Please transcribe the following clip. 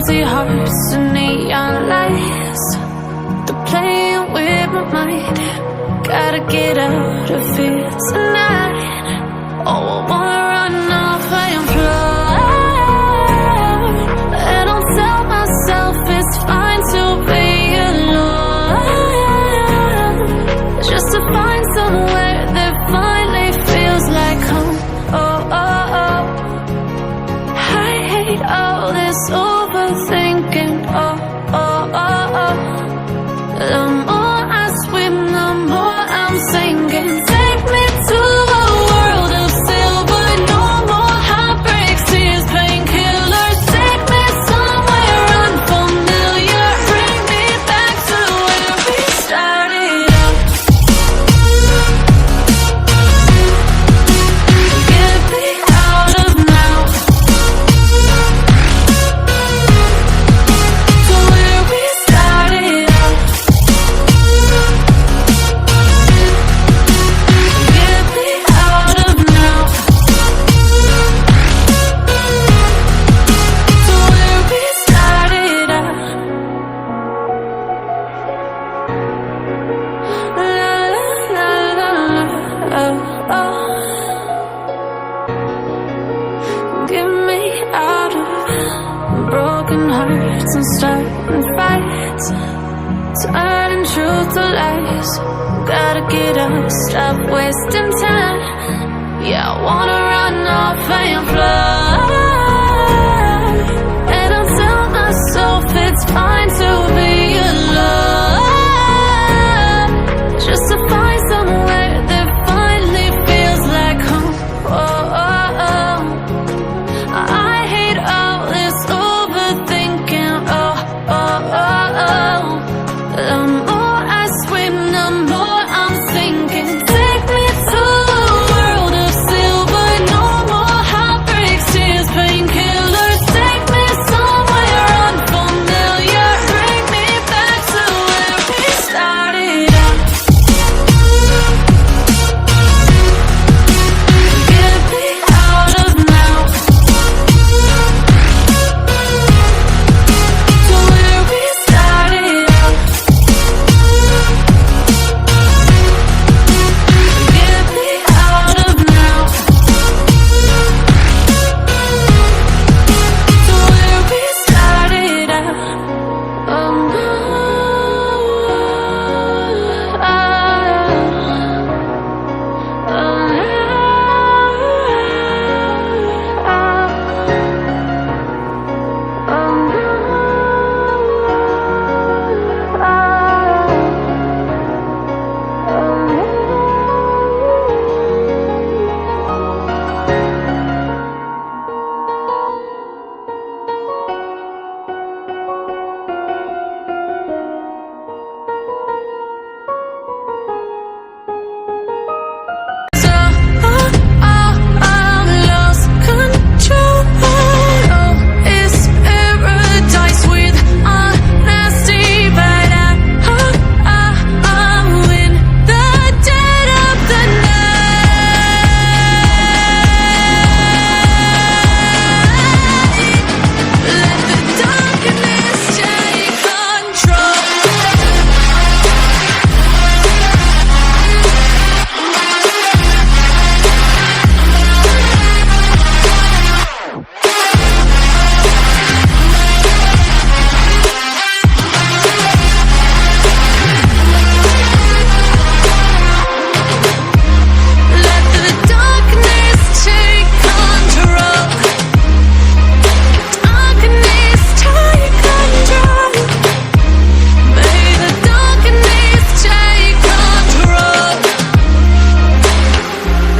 empty hearts and neon lights. They're playing with my mind. Gotta get out of here tonight. Oh, I wanna run off and fly. And I'll tell myself it's fine to be alone, just to find somewhere that finally feels like home. Oh, oh, oh. I hate all this overthinking. Oh, oh, oh, oh. The more I swim, the more I'm sinking. Take me to a world of silver. No more heartbreaks, tears, painkillers. Take me somewhere unfamiliar. Bring me back to where we started out. Get me out of now, to where we started out. Get me out of now, to where we started out. La la la la la, oh, oh. Get me out of broken hearts and starting fights, turning truth to lies. Gotta get up, stop wasting time. Yeah, I wanna run off and fly.